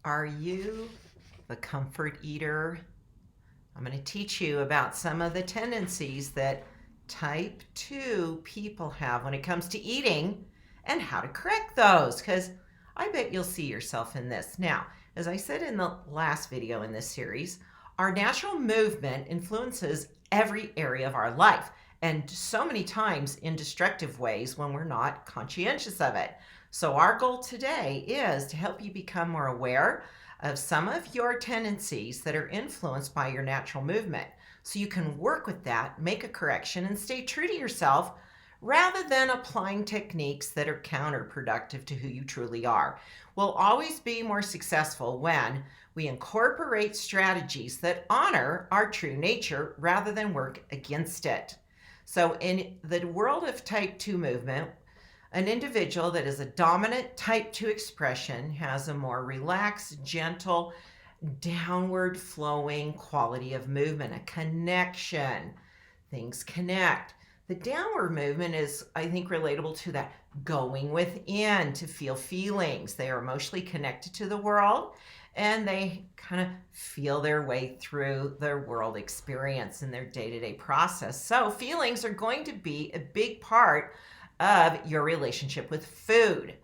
Are you the comfort eater? I'm going to teach you about some of the tendencies that type 2 people have when it comes to eating and how to correct those, because I bet you'll see yourself in this. Now, as I said in the last video in this series, our natural movement influences every area of our life, and so many times in destructive ways when we're not conscientious of it. So our goal today is to help you become more aware of some of your tendencies that are influenced by your natural movement, so you can work with that, make a correction, and stay true to yourself rather than applying techniques that are counterproductive to who you truly are. We'll always be more successful when we incorporate strategies that honor our true nature rather than work against it. So in the world of type 2 movement, an individual that is a dominant type 2 expression has a more relaxed, gentle, downward flowing quality of movement, a connection. Things connect. The downward movement is, I think, relatable to that going within to feel feelings. They are emotionally connected to the world and they kind of feel their way through their world experience in their day-to-day process. So feelings are going to be a big part of your relationship with food,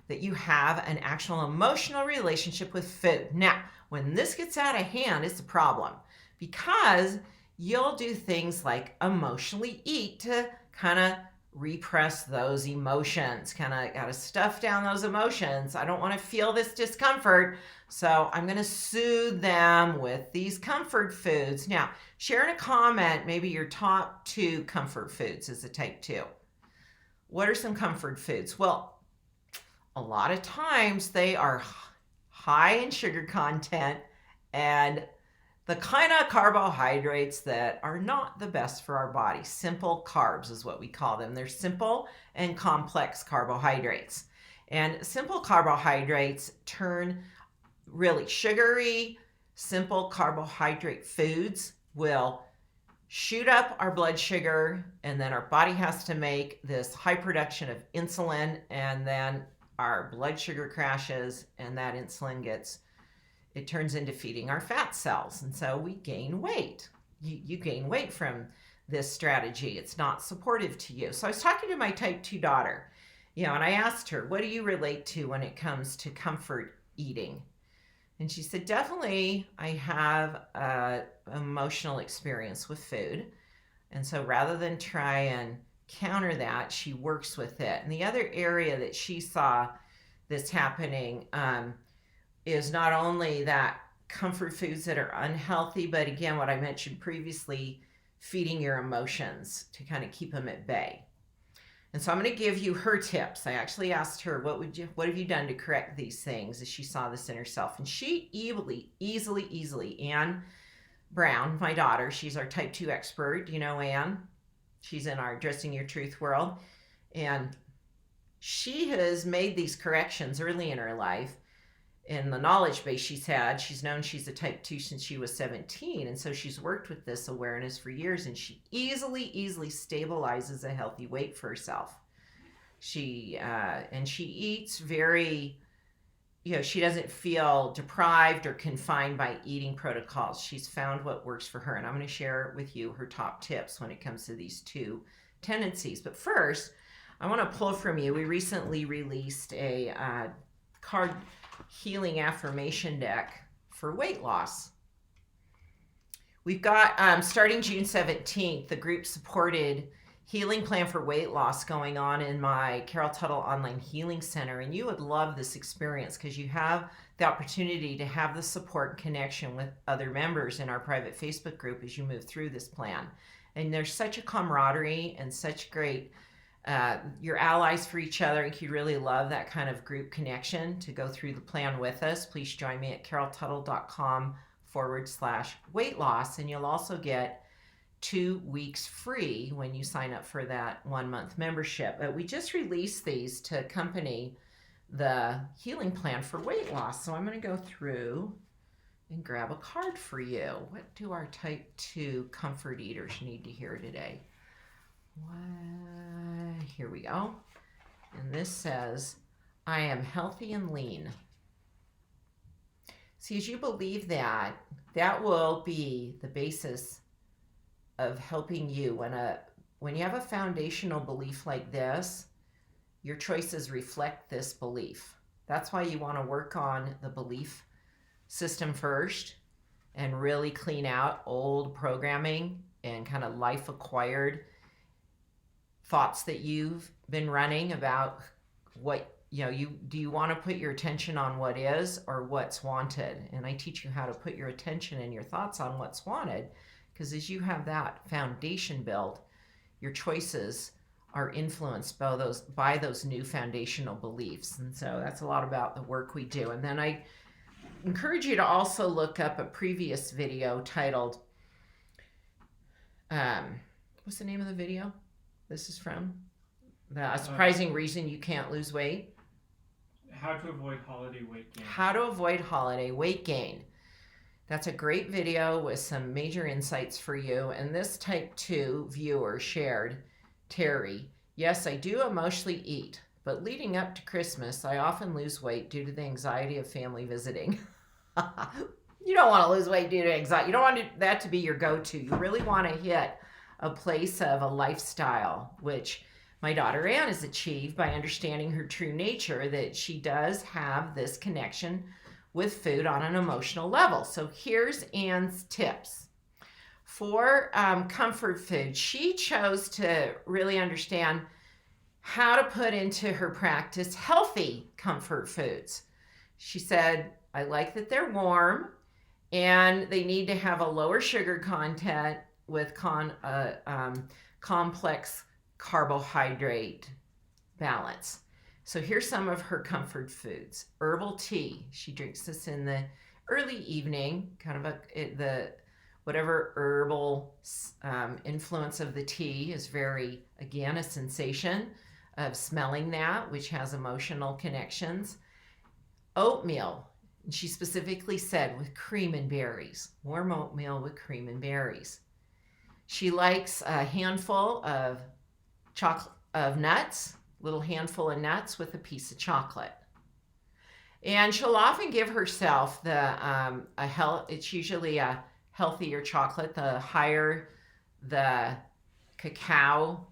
that you have an actual emotional relationship with food. Now, when this gets out of hand, it's a problem because you'll do things like emotionally eat to kind of repress those emotions, kind of got to stuff down those emotions. I don't want to feel this discomfort, so I'm going to soothe them with these comfort foods. Now, share in a comment maybe your top 2 comfort foods as a type 2. What are some comfort foods? Well, a lot of times they are high in sugar content and the kind of carbohydrates that are not the best for our body. Simple carbs is what we call them. They're simple and complex carbohydrates. And simple carbohydrates turn really sugary, simple carbohydrate foods will shoot up our blood sugar, and then our body has to make this high production of insulin, and then our blood sugar crashes and that insulin it turns into feeding our fat cells, and so we gain weight. You gain weight from this strategy. It's not supportive to you. So I was talking to my type 2 daughter, and I asked her, what do you relate to when it comes to comfort eating? And she said, definitely I have an emotional experience with food. And so rather than try and counter that, she works with it. And the other area that she saw this happening is not only that comfort foods that are unhealthy, but again, what I mentioned previously, feeding your emotions to kind of keep them at bay. And so I'm going to give you her tips. I actually asked her, what have you done to correct these things as she saw this in herself? And she easily, Anne Brown, my daughter, she's our type 2 expert. You know Anne? She's in our Dressing Your Truth world. And she has made these corrections early in her life. In the knowledge base she's known she's a type 2 since she was 17. And so she's worked with this awareness for years, and she easily stabilizes a healthy weight for herself. She eats very, she doesn't feel deprived or confined by eating protocols. She's found what works for her. And I'm going to share with you her top tips when it comes to these 2 tendencies. But first, I want to pull from you. We recently released a card healing affirmation deck for weight loss. We've got, starting June 17th, the group supported healing plan for weight loss going on in my Carol Tuttle Online Healing Center. And you would love this experience because you have the opportunity to have the support and connection with other members in our private Facebook group as you move through this plan. And there's such a camaraderie and such great you're allies for each other. If you really love that kind of group connection to go through the plan with us, please join me at caroltuttle.com/weight loss. And you'll also get 2 weeks free when you sign up for that 1-month membership. But we just released these to accompany the healing plan for weight loss. So I'm going to go through and grab a card for you. What do our type 2 comfort eaters need to hear today? Here we go. And this says, I am healthy and lean. See, as you believe that, that will be the basis of helping you. When you have a foundational belief like this, your choices reflect this belief. That's why you want to work on the belief system first and really clean out old programming and kind of life acquired thoughts that you've been running about what do you want to put your attention on what is or what's wanted. And I teach you how to put your attention and your thoughts on what's wanted, because as you have that foundation built, your choices are influenced by those new foundational beliefs. And so that's a lot about the work we do. And then I encourage you to also look up a previous video titled what's the name of the video this is from? The surprising reason you can't lose weight. How to avoid holiday weight gain. How to avoid holiday weight gain. That's a great video with some major insights for you. And this type 2 viewer shared, Terry, yes, I do emotionally eat, but leading up to Christmas, I often lose weight due to the anxiety of family visiting. You don't want to lose weight due to anxiety. You don't want that to be your go-to. You really want to hit a place of a lifestyle, which my daughter Ann has achieved by understanding her true nature, that she does have this connection with food on an emotional level. So here's Ann's tips. For comfort food, she chose to really understand how to put into her practice healthy comfort foods. She said, I like that they're warm and they need to have a lower sugar content with complex carbohydrate balance. So here's some of her comfort foods. Herbal tea. She drinks this in the early evening, kind of whatever herbal influence of the tea is very, again, a sensation of smelling that, which has emotional connections. Oatmeal. And she specifically said with cream and berries. Warm oatmeal with cream and berries. She likes a handful of nuts, little handful of nuts with a piece of chocolate. And she'll often give herself it's usually a healthier chocolate. The higher the cacao,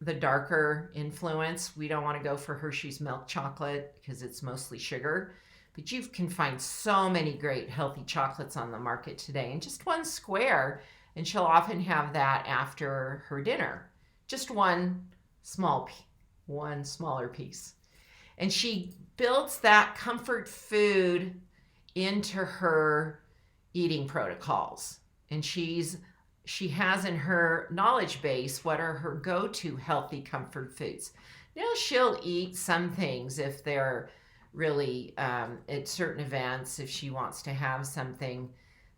the darker influence. We don't want to go for Hershey's milk chocolate because it's mostly sugar. But you can find so many great healthy chocolates on the market today in just one square. And she'll often have that after her dinner. Just one smaller piece. And she builds that comfort food into her eating protocols. And she has in her knowledge base what are her go-to healthy comfort foods. Now she'll eat some things if they're really at certain events, if she wants to have something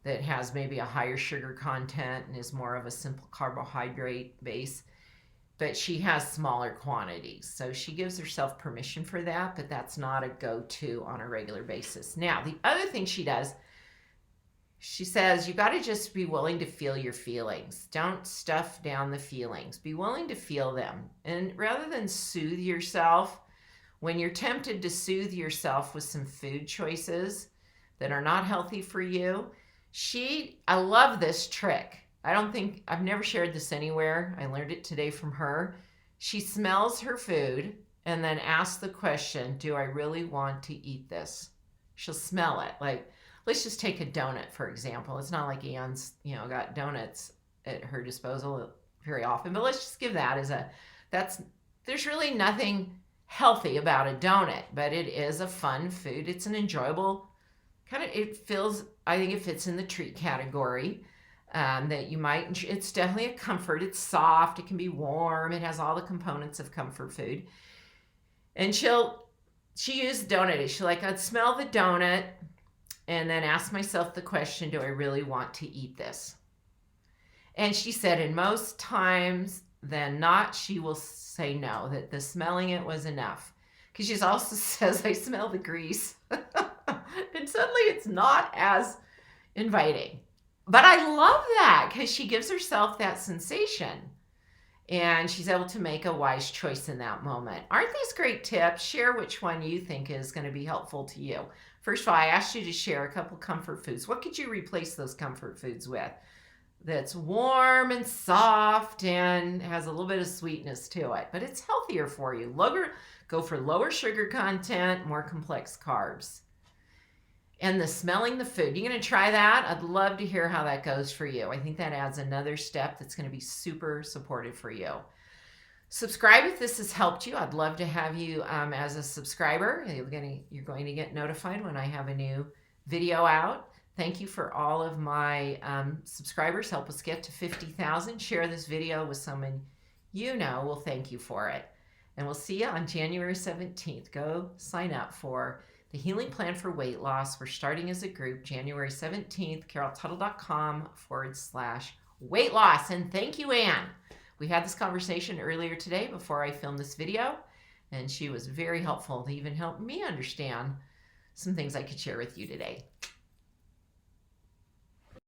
that has maybe a higher sugar content and is more of a simple carbohydrate base. But she has smaller quantities. So she gives herself permission for that, but that's not a go-to on a regular basis. Now, the other thing she does, she says, you got to just be willing to feel your feelings. Don't stuff down the feelings. Be willing to feel them. And rather than soothe yourself, when you're tempted to soothe yourself with some food choices that are not healthy for you, I love this trick. I've never shared this anywhere. I learned it today from her. She smells her food and then asks the question, do I really want to eat this? She'll smell it. Like, let's just take a donut, for example. It's not like Ann's, got donuts at her disposal very often, but let's just give that there's really nothing healthy about a donut, but it is a fun food. It's an enjoyable I think it fits in the treat category. That you might, it's definitely a comfort. It's soft, it can be warm, it has all the components of comfort food. And she used donut. She's like, I'd smell the donut and then ask myself the question, do I really want to eat this? And she said, in most times than not, she will say no, that the smelling it was enough. Because she also says, I smell the grease. And suddenly it's not as inviting. But I love that because she gives herself that sensation and she's able to make a wise choice in that moment. Aren't these great tips? Share which one you think is going to be helpful to you. First of all, I asked you to share a couple comfort foods. What could you replace those comfort foods with that's warm and soft and has a little bit of sweetness to it, but it's healthier for you? Go for lower sugar content, more complex carbs. And the smelling the food. You going to try that? I'd love to hear how that goes for you. I think that adds another step that's going to be super supportive for you. Subscribe if this has helped you. I'd love to have you as a subscriber. You're going to get notified when I have a new video out. Thank you for all of my subscribers. Help us get to 50,000. Share this video with someone you know will thank you for it. And we'll see you on January 17th. Go sign up for the Healing Plan for Weight Loss. We're starting as a group January 17th, caroltuttle.com/weight loss. And thank you, Anne. We had this conversation earlier today before I filmed this video, and she was very helpful to even help me understand some things I could share with you today.